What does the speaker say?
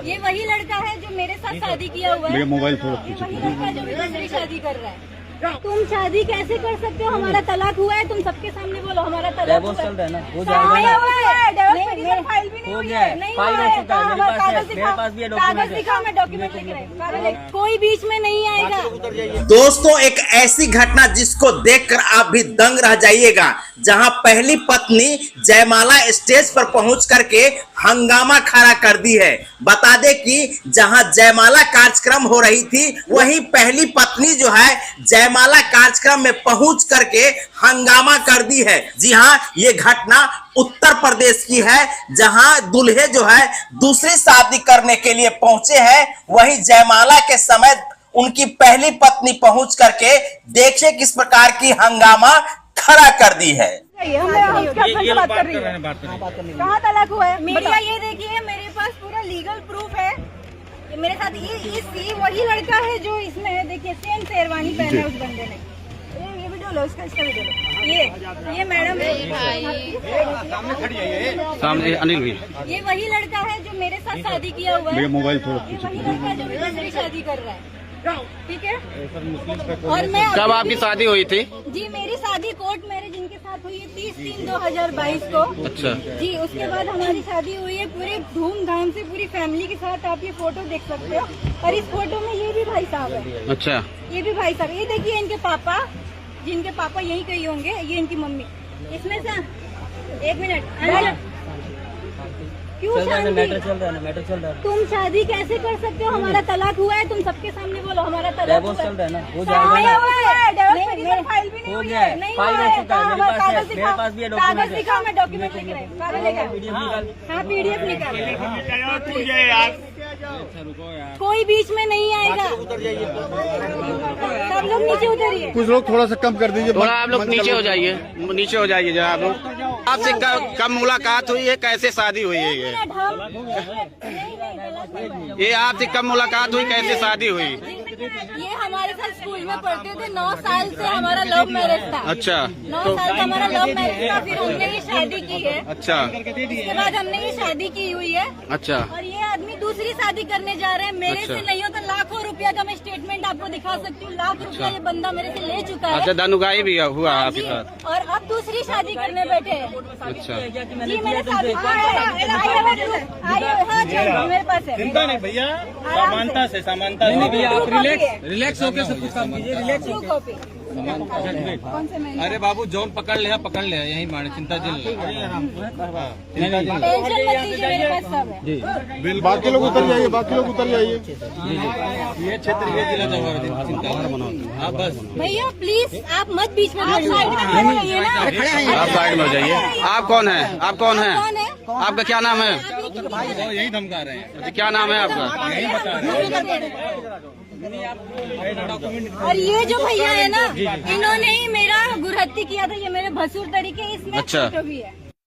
ये वही लड़का है जो मेरे साथ शादी किया हुआ है। मोबाइल थोड़ा ये वही लड़का है जो दूसरी शादी कर रहा है। तुम शादी कैसे कर सकते हो? हमारा तलाक हुआ है, तुम सबके सामने बोलो हमारा तलाक हुआ है। चल रहा है ना, हो फाइल भी नहीं हुई है, नहीं हुआ है। कागज दिखाओ, मैं डॉक्यूमेंट लिख रही हूँ। कोई बीच में नहीं आएगा। दोस्तों, एक ऐसी घटना जिसको देखकर आप भी दंग रह जाइएगा, जहां पहली पत्नी जयमाला स्टेज पर पहुंच करके हंगामा खड़ा कर दी है। बता दे कि जहां जयमाला कार्यक्रम हो रही थी, वहीं पहली पत्नी जो है जयमाला कार्यक्रम में पहुंच करके हंगामा कर दी है। जी हां, ये घटना उत्तर प्रदेश की है, जहां दूल्हे जो है दूसरी शादी करने के लिए पहुंचे हैं। वहीं जयमाला के समय उनकी पहली पत्नी पहुंच करके देखिए किस प्रकार की हंगामा खड़ा कर दी है। कहाँ तलाक हुआ है? मीडिया ये देखिए, मेरे पास पूरा लीगल प्रूफ है। ये मेरे साथ ये वही लड़का है जो इसमें है। देखिए, सेम शेरवानी पहना है उस बंदे ने। ये वीडियो लो, इसका वीडियो लो। ये मैडम सामने अनिल भी। ये वही लड़का है जो मेरे साथ शादी किया हुआ है। मोबाइल थोड़ा ये वही लड़का है जो दूसरी शादी कर रहा है। ठीक है। और मैं कब आपकी शादी हुई थी? जी, मेरी शादी कोर्ट मैरिज इनके साथ हुई है 30/3/2022 को। अच्छा जी, उसके बाद हमारी शादी हुई है पूरे धूमधाम से, पूरी फैमिली के साथ। आप ये फोटो देख सकते हो, और इस फोटो में ये भी भाई साहब है। अच्छा, ये भी भाई साहब। ये देखिए इनके पापा, जिनके पापा यहीं कहीं होंगे। ये इनकी मम्मी। इसमें से 1 मिनट, क्यों शादी? मैटर चल रहा है ना, मैटर चल रहा है। तुम शादी कैसे कर सकते हो? हमारा तलाक हुआ है, तुम सबके सामने बोलो हमारा तलाक हुआ चल रहा है ना, हो फाइल भी नहीं हुई है, नहीं हुआ है। कागज दिखाओ, मैं डॉक्यूमेंट लिख रही हूँ। हाँ, PDF निकाल। कोई बीच में नहीं आएगा। सब लोग नीचे उतरिए। कुछ लोग थोड़ा सा कम कर दीजिए। थोड़ा आप लोग नीचे हो जाइए, नीचे हो जाइए जरा आप लोग। आपसे कब मुलाकात हुई है? कैसे शादी हुई है? ये आपसे कब मुलाकात हुई? कैसे शादी हुई? ये हमारे साथ स्कूल में पढ़ते थे। 9 साल से हमारा लव मैरिज था। अच्छा, 9 साल का हमारा लव मैरिज था। फिर हमने ये शादी की है। अच्छा, उसके बाद हमने ये शादी की हुई है। अच्छा। और ये आदमी दूसरी शादी करने जा रहे हैं। मेरे अच्छा। से नहीं हो तो लाखों रुपया का मैं स्टेटमेंट आपको दिखा सकती हूँ। लाख रुपया ये बंदा मेरे से ले चुका है। अच्छा, धनुगाई भी हुआ हाँ आपके जी, साथ? और अब दूसरी शादी करने बैठे हैं। अच्छा जी, मेरे साथ मेरे पास है। चिंता नहीं भैया, समानता से समानता नहीं भैया, आप रिलैक्स रिलैक्स होकर सब कुछ काम कीजिए। Relax true copy. कौन से महीने? अरे बाबू, जोन पकड़ ले यही माने, चिंता जिल टेंशन मत लीजिए, मेरे पास सब है। बाकी लोग उतर जाइए, बाकी लोग उतर जाइए। ये क्षेत्र के जिला जवाहर, चिंता आप बस भैया प्लीज, आप मत बीच में साइड में खड़े रहिए ना। आप साइड में हो जाइए। आप कौन है? आप कौन है? कौन है? आपका क्या नाम है? यही धमका रहे हैं। अच्छा, क्या नाम है आपका? यही बता रहे हैं। और ये जो भैया है ना, इन्होंने ही मेरा गुरहत्ती किया था। ये मेरे भसुर तरीके, इसमें अच्छा। फोटो भी है।